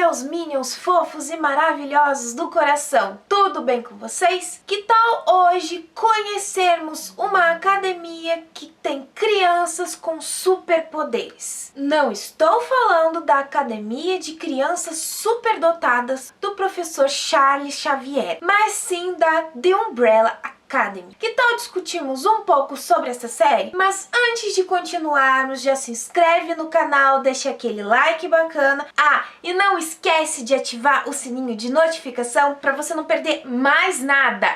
meus minions fofos e maravilhosos do coração, tudo bem com vocês? Que tal hoje conhecermos uma academia que tem crianças com superpoderes? Não estou falando da Academia de Crianças Superdotadas do professor Charles Xavier, mas sim da The Umbrella Academy. Que tal discutirmos um pouco sobre essa série? Mas antes de continuarmos, já se inscreve no canal, deixa aquele like bacana. E não esquece de ativar o sininho de notificação para você não perder mais nada.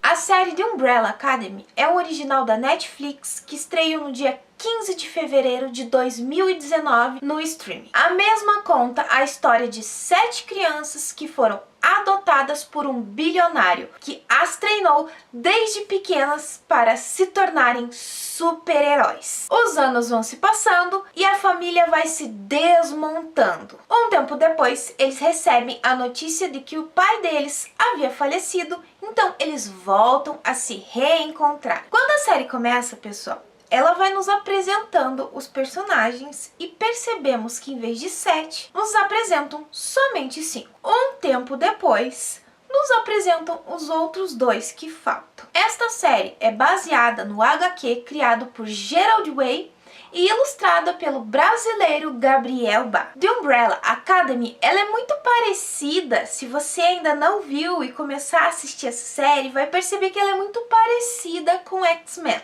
A série The Umbrella Academy é um original da Netflix que estreou no dia 15 de fevereiro de 2019 no streaming. A mesma conta a história de 7 crianças que foram adotadas por um bilionário que as treinou desde pequenas para se tornarem super-heróis. Os anos vão se passando e a família vai se desmontando. Um tempo depois, eles recebem a notícia de que o pai deles havia falecido, então eles voltam a se reencontrar. Quando a série começa, pessoal, ela vai nos apresentando os personagens e percebemos que em vez de 7, nos apresentam somente 5. Um tempo depois, nos apresentam os outros 2 que faltam. Esta série é baseada no HQ criado por Gerald Way e ilustrada pelo brasileiro Gabriel Bá. The Umbrella Academy, ela é muito parecida. Se você ainda não viu e começar a assistir essa série, vai perceber que ela é muito parecida com X-Men.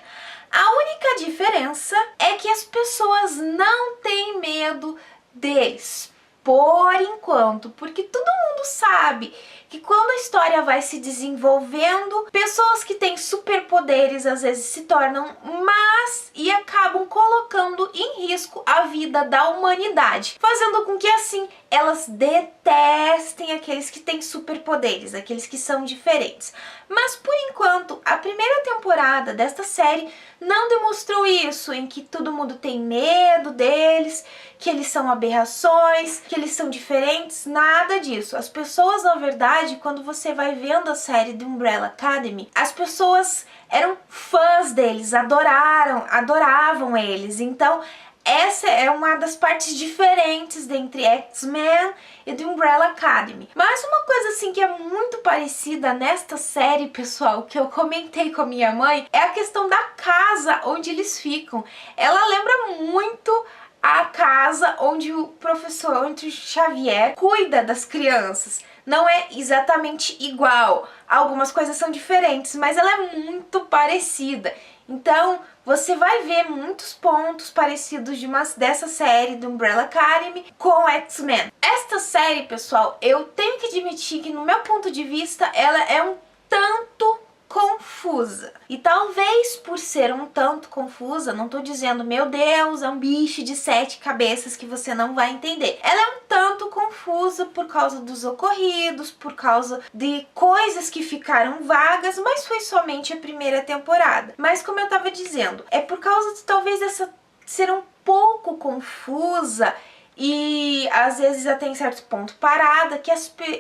A única diferença é que as pessoas não têm medo deles, por enquanto, porque todo mundo sabe que quando a história vai se desenvolvendo, pessoas que têm superpoderes às vezes se tornam más e acabam colocando em risco a vida da humanidade, fazendo com que assim elas detestem aqueles que têm superpoderes, aqueles que são diferentes. Mas por enquanto, a primeira temporada desta série não demonstrou isso, em que todo mundo tem medo deles, que eles são aberrações, que eles são diferentes, nada disso. As pessoas, na verdade, quando você vai vendo a série The Umbrella Academy, as pessoas eram fãs deles, adoravam eles. Então, essa é uma das partes diferentes entre X-Men e The Umbrella Academy. Mas uma coisa assim que é muito parecida nesta série, pessoal, que eu comentei com a minha mãe, é a questão da casa onde eles ficam. Ela lembra muito a casa onde o professor Xavier cuida das crianças. Não é exatamente igual, algumas coisas são diferentes, mas ela é muito parecida. Então, você vai ver muitos pontos parecidos dessa série do Umbrella Academy com X-Men. Esta série, pessoal, eu tenho que admitir que, no meu ponto de vista, ela é um tanto confusa. E talvez por ser um tanto confusa, não tô dizendo, meu Deus, é um bicho de 7 cabeças que você não vai entender. Ela é um tanto confusa por causa dos ocorridos, por causa de coisas que ficaram vagas, mas foi somente a primeira temporada. Mas como eu tava dizendo, é por causa de talvez essa ser um pouco confusa e às vezes até em certo ponto parada, que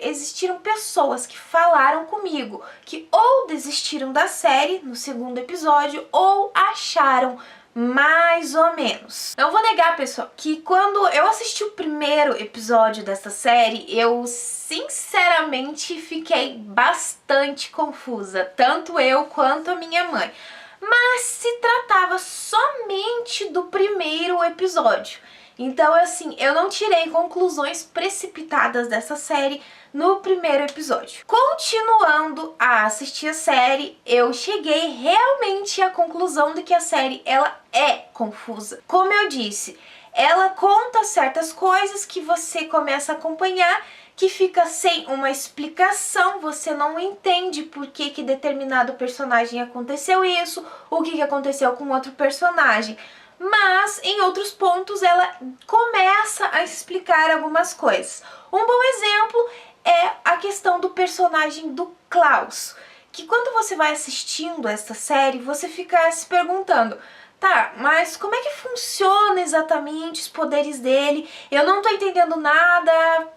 existiram pessoas que falaram comigo que ou desistiram da série no segundo episódio ou acharam mais ou menos. Não vou negar, pessoal, que quando eu assisti o primeiro episódio dessa série, eu sinceramente fiquei bastante confusa, tanto eu quanto a minha mãe. Mas se tratava somente do primeiro episódio. Então, assim, eu não tirei conclusões precipitadas dessa série no primeiro episódio. Continuando a assistir a série, eu cheguei realmente à conclusão de que a série, ela é confusa. Como eu disse, ela conta certas coisas que você começa a acompanhar, que fica sem uma explicação, você não entende por que determinado personagem aconteceu isso, o que aconteceu com outro personagem. Mas em outros pontos ela começa a explicar algumas coisas. Um bom exemplo é a questão do personagem do Klaus, que quando você vai assistindo essa série, você fica se perguntando, Tá, mas como é que funciona exatamente os poderes dele? Eu não tô entendendo nada.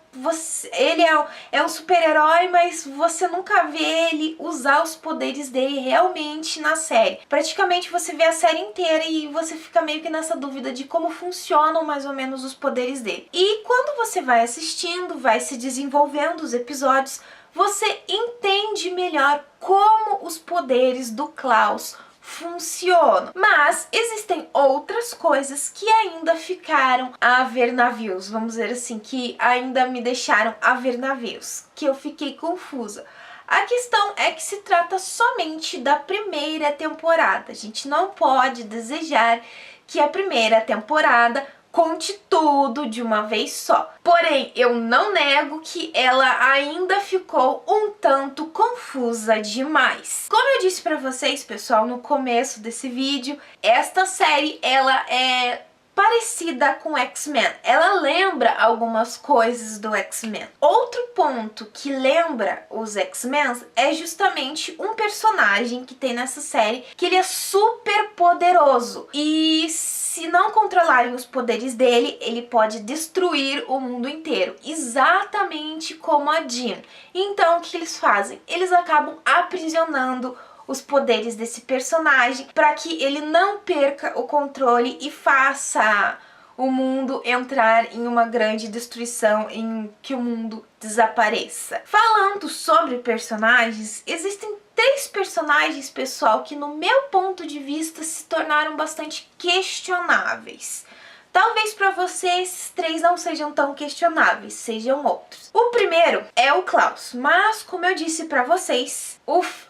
Ele é um super-herói, mas você nunca vê ele usar os poderes dele realmente na série. Praticamente você vê a série inteira e você fica meio que nessa dúvida de como funcionam mais ou menos os poderes dele. E quando você vai assistindo, vai se desenvolvendo os episódios, você entende melhor como os poderes do Klaus funcionam. Mas existem outras coisas que ainda ficaram a ver navios, vamos dizer assim, que ainda me deixaram a ver navios, que eu fiquei confusa. A questão é que se trata somente da primeira temporada. A gente não pode desejar que a primeira temporada conte tudo de uma vez só. Porém, eu não nego que ela ainda ficou um tanto confusa demais. Como eu disse pra vocês, pessoal, no começo desse vídeo, esta série, ela é parecida com X-Men. Ela lembra algumas coisas do X-Men. Outro ponto que lembra os X-Men é justamente um personagem que tem nessa série, que ele é super poderoso. E se não controlarem os poderes dele, ele pode destruir o mundo inteiro. Exatamente como a Jean. Então, o que eles fazem? Eles acabam aprisionando os poderes desse personagem para que ele não perca o controle e faça o mundo entrar em uma grande destruição, em que o mundo desapareça. Falando sobre personagens, existem 3 personagens, pessoal, que no meu ponto de vista se tornaram bastante questionáveis. Talvez para vocês esses 3 não sejam tão questionáveis, sejam outros. O primeiro é o Klaus, mas como eu disse para vocês,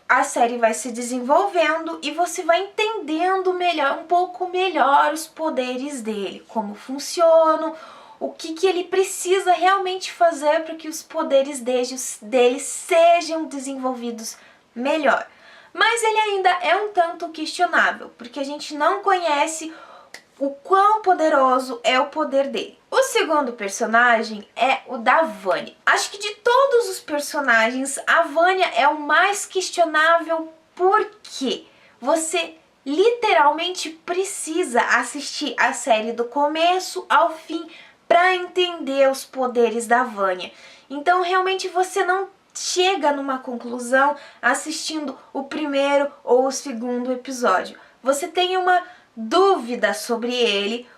a série vai se desenvolvendo e você vai entendendo melhor, um pouco melhor os poderes dele, como funcionam, o que ele precisa realmente fazer para que os poderes dele sejam desenvolvidos melhor. Mas ele ainda é um tanto questionável, porque a gente não conhece o quão poderoso é o poder dele. O segundo personagem é o da Vanya. Acho que de todos os personagens, a Vanya é o mais questionável porque você literalmente precisa assistir a série do começo ao fim para entender os poderes da Vanya. Então realmente você não chega numa conclusão assistindo o primeiro ou o segundo episódio. Você tem uma dúvida sobre ele,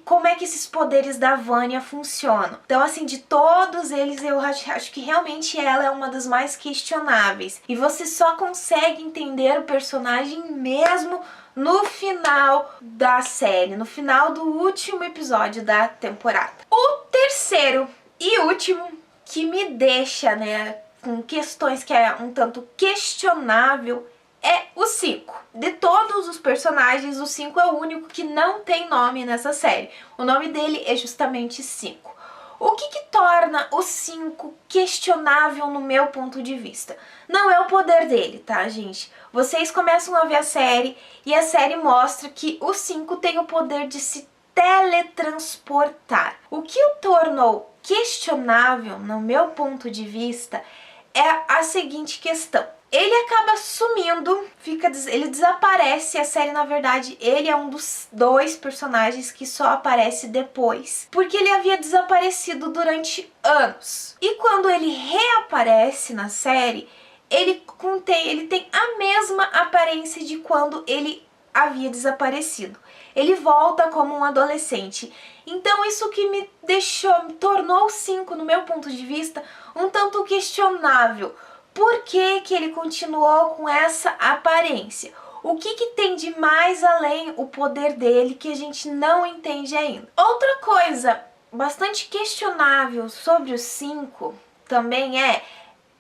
como é que esses poderes da Vanya funcionam. Então, assim, de todos eles, eu acho que realmente ela é uma das mais questionáveis. E você só consegue entender o personagem mesmo no final da série, no final do último episódio da temporada. O terceiro e último que me deixa, né, com questões que é um tanto questionável é o 5. De todos os personagens, o 5 é o único que não tem nome nessa série. O nome dele é justamente 5. O que torna o 5 questionável no meu ponto de vista? Não é o poder dele, tá, gente? Vocês começam a ver a série e a série mostra que o 5 tem o poder de se teletransportar. O que o tornou questionável, no meu ponto de vista, é a seguinte questão. Ele acaba sumindo, ele desaparece. A série, na verdade, ele é um dos 2 personagens que só aparece depois, porque ele havia desaparecido durante anos. E quando ele reaparece na série, ele tem a mesma aparência de quando ele havia desaparecido. Ele volta como um adolescente. Então isso que me tornou o 5, no meu ponto de vista, um tanto questionável. Por que ele continuou com essa aparência? O que tem de mais além o poder dele que a gente não entende ainda? Outra coisa bastante questionável sobre o 5 também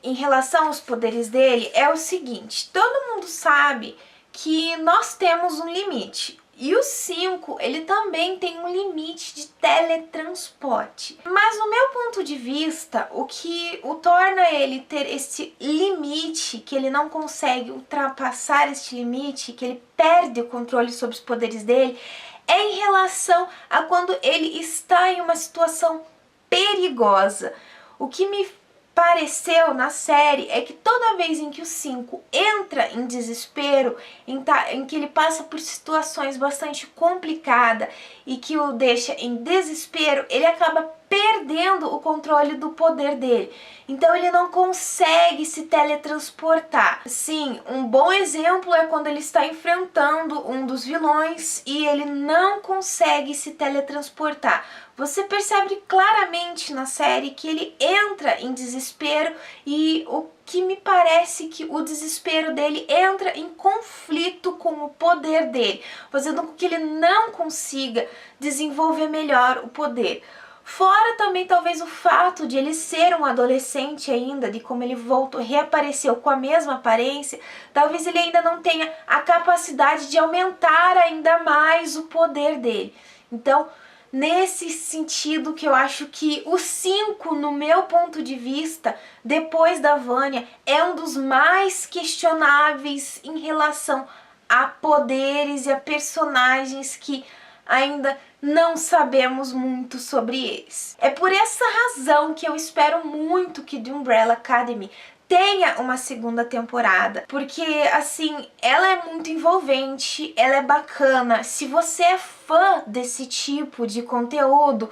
em relação aos poderes dele, é o seguinte: todo mundo sabe que nós temos um limite. E o 5, ele também tem um limite de teletransporte. Mas no meu ponto de vista, o que o torna ele ter esse limite, que ele não consegue ultrapassar este limite, que ele perde o controle sobre os poderes dele, é em relação a quando ele está em uma situação perigosa. O que me pareceu na série é que toda vez em que o 5 entra em desespero, em que ele passa por situações bastante complicadas e que o deixa em desespero, ele acaba perdendo o controle do poder dele. Então ele não consegue se teletransportar. Sim, um bom exemplo é quando ele está enfrentando um dos vilões e ele não consegue se teletransportar. Você percebe claramente na série que ele entra em desespero e o que me parece que o desespero dele entra em conflito com o poder dele, fazendo com que ele não consiga desenvolver melhor o poder. Fora também talvez o fato de ele ser um adolescente ainda, de como ele reapareceu com a mesma aparência, talvez ele ainda não tenha a capacidade de aumentar ainda mais o poder dele. Então, nesse sentido que eu acho que o 5, no meu ponto de vista, depois da Vânia, é um dos mais questionáveis em relação a poderes e a personagens que ainda não sabemos muito sobre eles. É por essa razão que eu espero muito que The Umbrella Academy tenha uma segunda temporada, porque assim, ela é muito envolvente, ela é bacana. Se você é fã desse tipo de conteúdo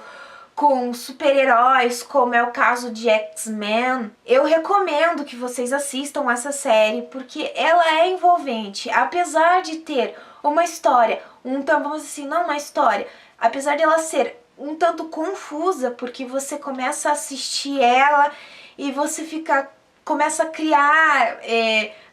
com super-heróis, como é o caso de X-Men, eu recomendo que vocês assistam essa série, porque ela é envolvente. Apesar de ter uma história, vamos assim, não uma história, apesar de ela ser um tanto confusa, porque você começa a assistir ela e você começa a criar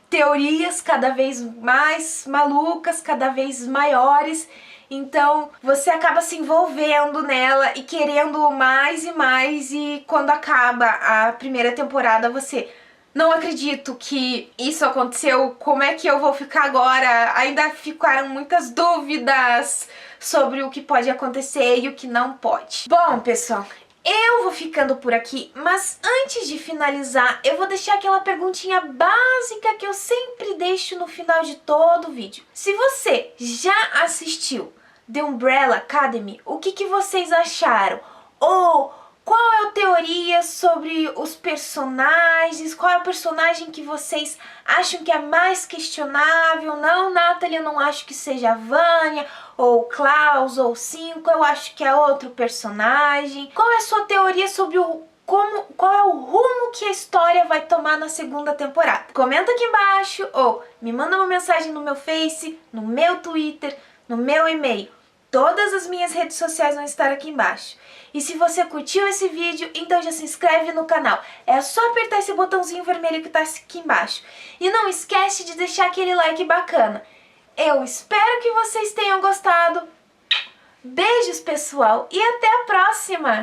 teorias cada vez mais malucas, cada vez maiores. Então você acaba se envolvendo nela e querendo mais e mais, e quando acaba a primeira temporada você: não acredito que isso aconteceu, como é que eu vou ficar agora? Ainda ficaram muitas dúvidas sobre o que pode acontecer e o que não pode. Bom, pessoal, eu vou ficando por aqui, mas antes de finalizar, eu vou deixar aquela perguntinha básica que eu sempre deixo no final de todo vídeo. Se você já assistiu The Umbrella Academy, o que vocês acharam? Ou qual é a teoria sobre os personagens? Qual é o personagem que vocês acham que é mais questionável? Não, Nathalie, eu não acho que seja a Vânia, ou Klaus, ou 5, eu acho que é outro personagem. Qual é a sua teoria sobre qual é o rumo que a história vai tomar na segunda temporada? Comenta aqui embaixo, ou me manda uma mensagem no meu Face, no meu Twitter, no meu e-mail. Todas as minhas redes sociais vão estar aqui embaixo. E se você curtiu esse vídeo, então já se inscreve no canal. É só apertar esse botãozinho vermelho que está aqui embaixo. E não esquece de deixar aquele like bacana. Eu espero que vocês tenham gostado. Beijos, pessoal, e até a próxima!